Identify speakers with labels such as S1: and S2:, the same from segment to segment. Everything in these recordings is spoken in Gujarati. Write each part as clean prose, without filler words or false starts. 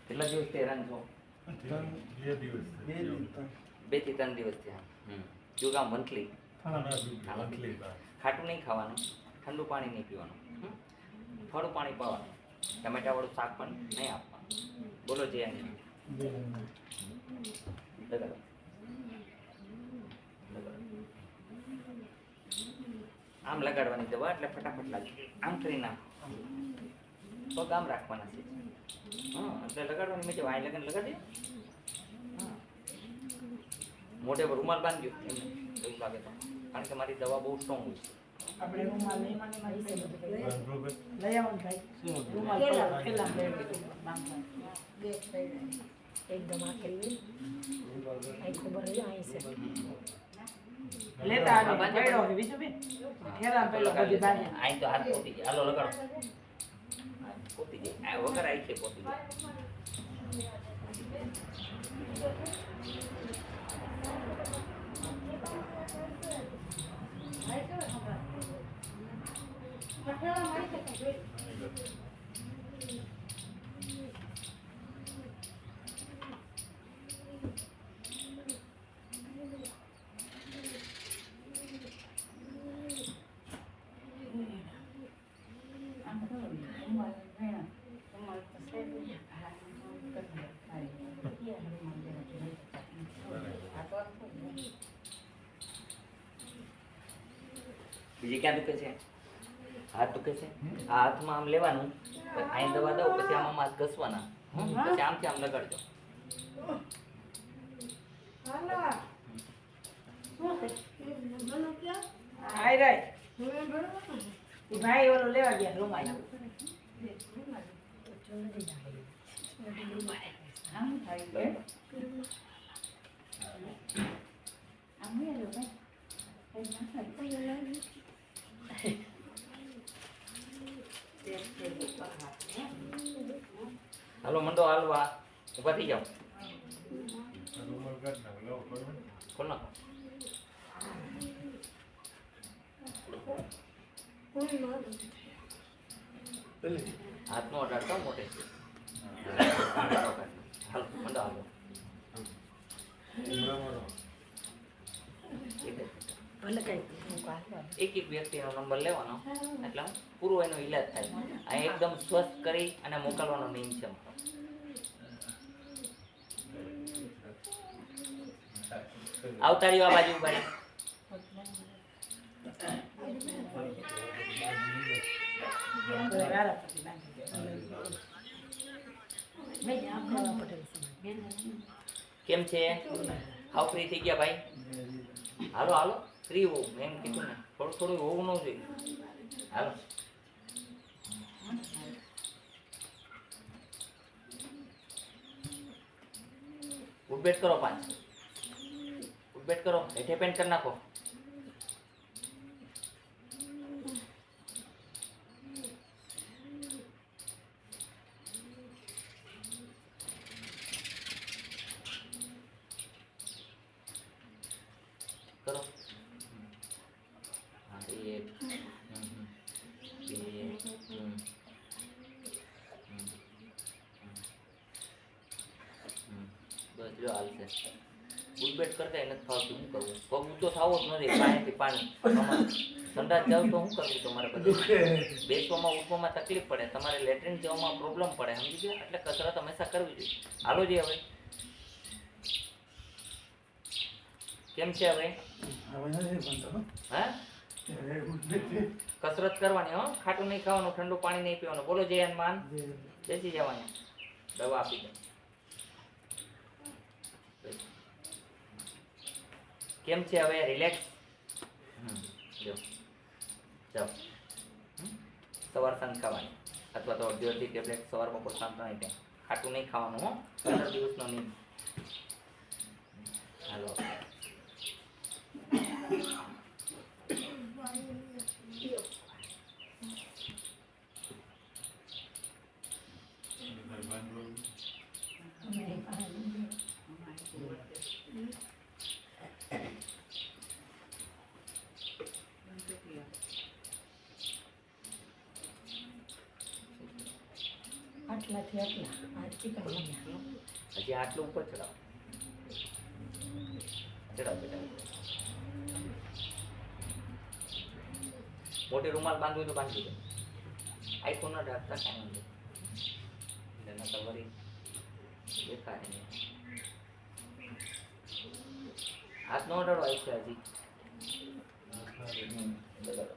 S1: કેટલા દિવસથી હેરાન છો? 2 થી 3 દિવસ થયા. જો કામ મંથલી ખાટું નહીં ખાવાનું, ઠંડુ પાણી નહીં પીવાનું, થોડું પાણી પાવાનું, ટમેટા વાળું શાક પણ નહીં આપવાનું. બોલો જે આમ લગાડવાની દવા એટલે ફટાફટ લાગી. આમ કરી નાખો, પગ આમ રાખવાના છે. એટલે લગાડવાની મેં વાય લગન લગાડી. મોઢે પર રૂમાલ બાંધજો એમને એવું લાગે તો, કારણ કે મારી દવા બહુ સ્ટ્રોંગ હોય છે.
S2: આપણે રૂમાલ લઈ આવવાનું ભાઈ. રૂમાલ કેટલા એકદમ આખેલી અહીં ખબર હોય અહીં છે લેતા આવે બેડો બીજું બે ખેલા પેલો બધી બાંધી
S1: અહીં તો હાથ પોતી જાય. હાલો લગાડો. પોતી જાય આ વગર આવી છે પોતી જાય. બીજી ક્યાં દુખે છે? હાથ દુખે છે? આ હાથમાં આમ લેવાનું, અહીં દવા દઉં, પછી આમાં હાથ ઘસવાના, પછી આમથી આમ લગાડજો.
S2: ભાઈ ઓલો લેવા ગયા રૂમાલ
S1: હાલો મંડો હાલવા, ઉભા થઈ જાઓ. ખોલ નાખો. હાથ નો અડાડતા મોટે. હાલો મંડો હાલો. એક એક વ્યક્તિનો નંબર લેવાનો એટલે પૂરો એનો ઈલાજ થાય. આ એકદમ સ્વસ્થ કરી અને મોકલવાનો નિયમ છે. આવતા રહ્યો આ બાજુ ભાઈ. કેમ છે? હાવ ફ્રી થઈ ગયા ભાઈ? હાલો હાલો ફ્રી હોવું મેં એમ કીધું ને, થોડું થોડું હોવું ન જોઈએ. હાલો ઉઠબેઠ કરો, 5 ઉઠબેઠ કરો, હેઠે પેન્ટ કરી નાખો. કરો. હા 1 2 બસ જો હાલશે. ઉઠબેઠ કરતા નથી ફાવતું, શું કરવું? પગ ઊંચો થવો જ નથી. પાણીથી પાણી સંડાસ જાવ તો શું કરવું? તમારે બધું બેસવામાં ઉઠવામાં તકલીફ પડે, તમારે લેટ્રિન જવામાં પ્રોબ્લેમ પડે, સમજી ગયા? એટલે કસરત હંમેશા કરવી જોઈએ. હાલો જી હવે કેમ છે હવે? હા કસરત કરવાની હો, ખાટું નહીં ખાવાનું, ઠંડુ પાણી નહીં પીવાનું. બોલો જય હનુમાન. બેસી જવાનું, દવા આપી દે. કેમ છે હવે? રિલેક્સ. જો જાઓ. સવાર સાંજ ખાવાની, અથવા તો અડધી ટેબ્લેટ સવાર બપોર સાંજ ત્રણેય ટાઈમ. ખાટું નહીં ખાવાનું હો, 15 દિવસનો નિયમ. હાલો
S2: આટલાથી આટલા આ ચિકન બન્યા
S1: હજી આટલું ઉપર ચડાવો. ચડાવ બેટા. મોટી રૂમાલ બાંધવું તો બાંધી દો. આઈફોન ના ઢાંકતા કાંઈ નહીં. એના કવરી દેખાય નહીં. હાથ નો અડાડો આવી છે હજી. લગાડો.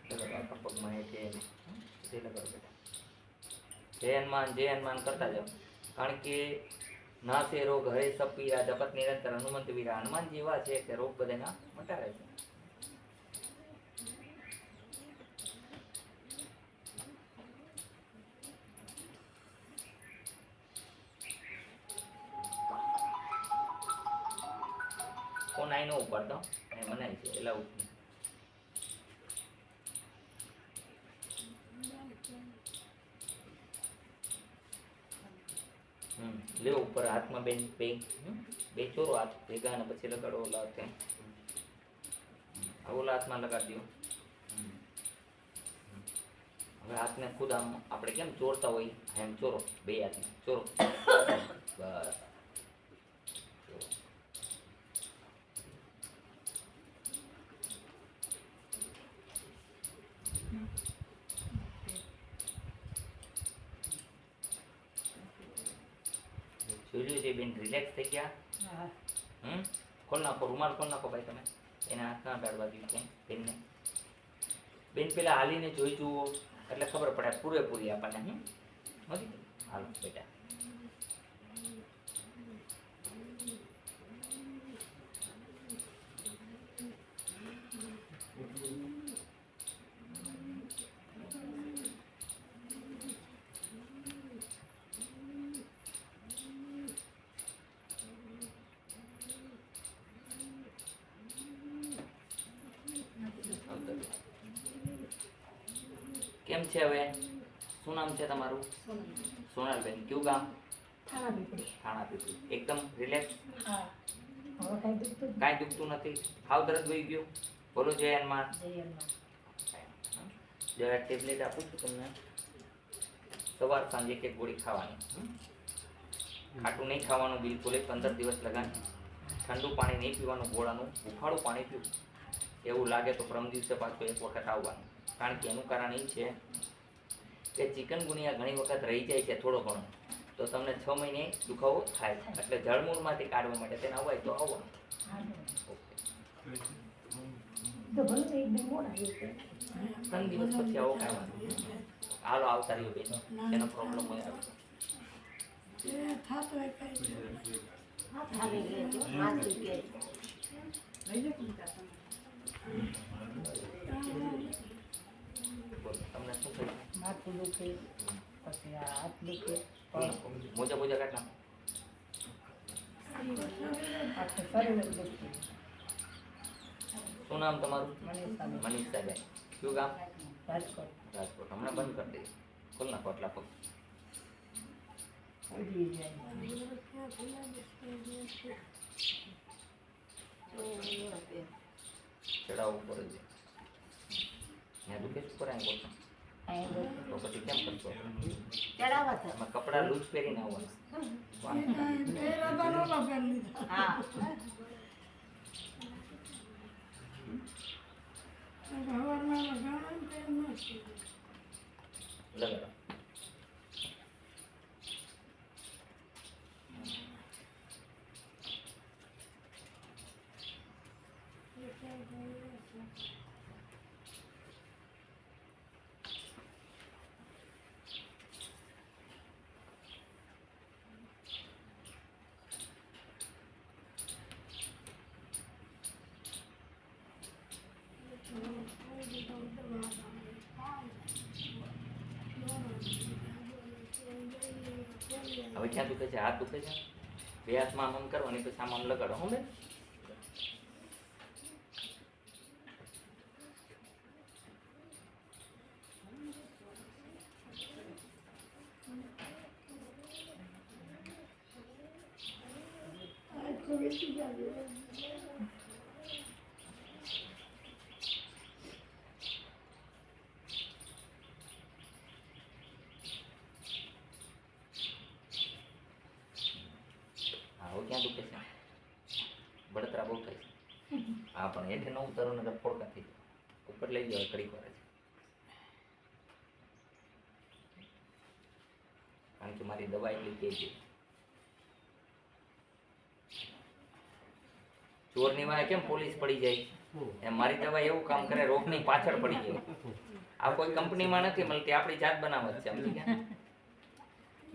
S1: લગાડો પગમાં એ છે તે લગાડો બેટા. જય હનુમાન કરતા જાઓ. કારણ કે નાસે રોગ હરે સબ પીરા જપત નિરંતર હનુમંત વીરા. હનુમાનજી એવા છે કે રોગ બધાના મટાડે છે. ફોન આઈ નો ઉપાડતો એ મનાય છે એટલે ઉઠી. લે ઉપર હાથમાં બે ચોરો હાથ ભેગા અને પછી લગાડો ઓલા હાથે. ઓલા હાથમાં લગાડી દો. હવે હાથને ખુદ આમ આપણે કેમ ચોરતા હોય એમ ચોરો. બે હાથને ચોરો. બસ. જોયું છે બેન રિલેક્સ થઈ ગયા. ખોલ નાખો રૂમાલ ખોલ નાખો ભાઈ તમે. એના હાથના ગાડવા દીધું છે બેનને. બેન પેલા હાલીને જોઈ જુઓ એટલે ખબર પડે પૂરેપૂરી આપણને. નથી હાલો બેટા. કેમ છે હવે? શું નામ છે તમારું? સોનલબેન. કયું ગામ?
S2: થાણા પીપળી.
S1: થાણા પીપળી. એકદમ રિલેક્સ?
S2: હા. હવે કાંઈ દુખતું જ
S1: કાંઈ દુખતું નથી? હાવ દર્દ વહી ગયું? બોલો જય હનુમાન.
S2: જય હનુમાન.
S1: જરા ટેબ્લેટ આપું છું તમને. સવાર સાંજે એક એક ગોળી ખાવાની. ખાટું નહીં ખાવાનું બિલકુલ. 15 દિવસ લગાન. ઠંડુ પાણી નહીં પીવાનું, ગોળાનું ઉફાળું પાણી પીવું. એવું લાગે તો પરમ દિવસે પાછું એક વખત આવવાનું. કારણ કે એનું કારણ એ છે કે ચિકનગુનિયા ઘણી વખત રહી જાય છે થોડો ઘણો, તો તમને 6 મહિને દુખાવો થાય. એટલે જળમૂળમાંથી કાઢવા માટે તેને અવાય તો આવવાનું. ઓકે.
S2: તો ભલે તો એકદમ મોડા આવ્યું છે.
S1: 3 દિવસ પછી આવો કાઢવાનું. હાલો આવતા રહ્યો બેન. એનો પ્રોબ્લેમ હોય આવે.
S2: હા ખાલી લેજો માથું કે
S1: તમને શું થયું?
S2: માથું દુખે પછી આ હાથ દુખે
S1: મોજા મોજા કાઢ નાખો.
S2: આખું શરીર જ દુખે.
S1: શું નામ તમારું?
S2: મનીષાબેન.
S1: મનીષાબેન. કયું ગામ?
S2: રાજકોટ.
S1: રાજકોટ. હમણાં બંધ કરી દઈએ. ખોલ નાખો આટલા પગ.
S2: ઉડી જાય.
S1: ચડાવવું પડે છે. ત્યાં દુખે છે ઉપર અહીં બોલતો. તો પછી કેમ કરશો?
S2: ચડાવવા છે.
S1: એમાં કપડાં લૂઝ પહેરીને આવવાનું.
S2: હા.
S1: લગાડો. હવે ક્યાં દુખે છે? હાથ દુખે છે? બે હાથમાં આમ કરવાની પછી આમ લગાડો. હો બેન. હા પણ હેઠે ન ઉતારો ને ફોડકા થઈ જાય ઉપર લઈ જાવ ઘડીક વાર જ. કારણ કે મારી દવા એટલી તેજ છે. ચોરની વાંહે કેમ પોલીસ પડી જાય એમ મારી દવા એવું કામ કરે, રોગની પાછળ પડી જાય. આ કોઈ કંપનીમાં નથી મળતી, આપણી જાત બનાવત છે સમજી ગયા.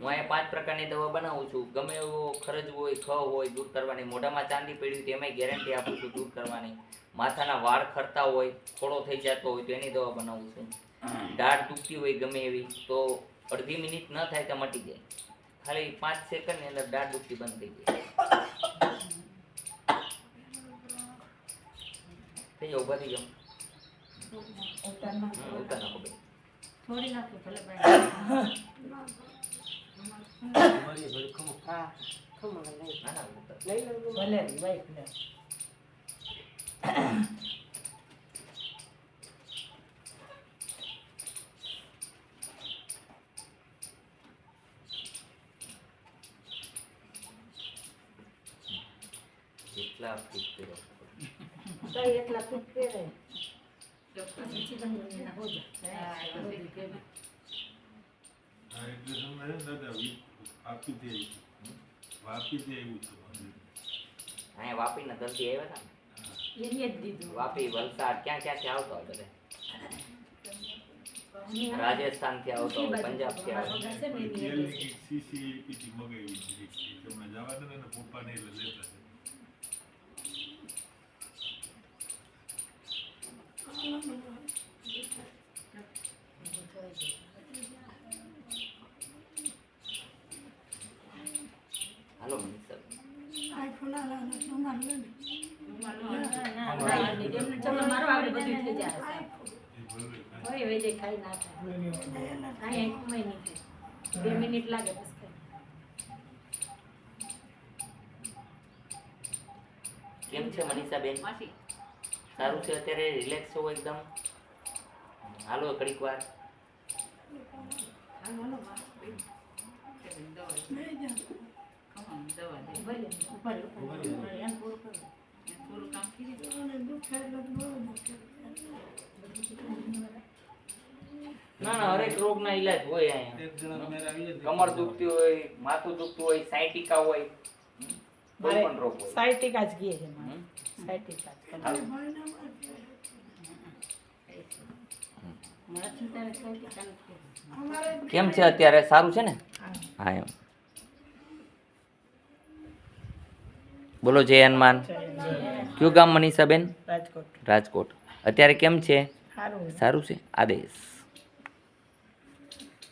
S1: હું અહીંયા 5 પ્રકારની દવા બનાવું છું. ગમે એવો ખરજ હોય, ખ હોય દૂર કરવાની, મોઢામાં ચાંદી પડી તો એમાંય ગેરંટી આપું છું દૂર કરવાની. માથાના વાળ ખરતા હોય, ખોડો થઈ જતો હોય તો એની દવા બનાવું છું. દાઢ દુખતી હોય ગમે એવી તો અડધી મિનિટ ન થાય તો મટી જાય. ખાલી 5 સેકન્ડની અંદર દાઢ દુખતી બંધ થઈ જાય. થઈ જાઓ, ઉભા થઈ જાઓ. ઉતાર નાખો બેન.
S2: થોડી નાખી ભલે
S3: તમારી ઘડી ખમો.
S2: હા ખમો લઈ
S1: ના ના ઉતાર.
S2: લઈ લઉં ભલે બાઈક લે
S1: જેટલા ફીટ કરો
S2: કઈ એટલા ફૂટ પહેરે પછી ચિકનગુનિયાના હોજા બધી ભેગી
S4: હા, એટલે તમે હે ને દાદા વાપીથી આવ્યું હતું.
S1: અહીંયા વાપીના દર્દી આવ્યા હતા ને.
S2: એને જ દીધું
S1: વાપી, વલસાડ, ક્યાંથી આવતો હોય બધે. રાજસ્થાનથી આવતો હોય, પંજાબથી આવતો હોય.
S4: તેલની કંઈક શીશી પીટી મગાવી હતી. તમે જવા દે ને એના પપ્પાને એટલે લેતા છે.
S1: હાલો મનીષા.
S2: મારો આપણે બધું થઈ જાય
S4: એ ભલે
S2: હોય વેજે ખાઈ નાખે અહીં કમાઈ નહીં થાય 2 મિનિટ લાગે બસ
S1: કેમ છે મનીષા બેન? સારું છે અત્યારે? રિલેક્સ છો એકદમ? હાલો ઘડીક વાર.
S2: ભલે ઉપર એમ પૂરું કરો
S1: ના ના હરેક રોગના ઈલાજ હોય અહીંયા.
S3: એક જણા મેરા આવી જાય.
S1: કમર દુખતી હોય, માથું દુખતું હોય, સાયટિકા હોય, કોઈ પણ રોગ હોય.
S2: સાયટિકા જ ગઈ છે
S1: હમ?
S2: સાયટિકા
S1: હાલો. કેમ છે અત્યારે? સારું છે ને? હા એમ. બોલો જય હનુમાન. કયું ગામ મનીષાબેન?
S2: રાજકોટ
S1: રાજકોટ. અત્યારે કેમ છે?
S2: સારું
S1: સારું છે. આદેશ.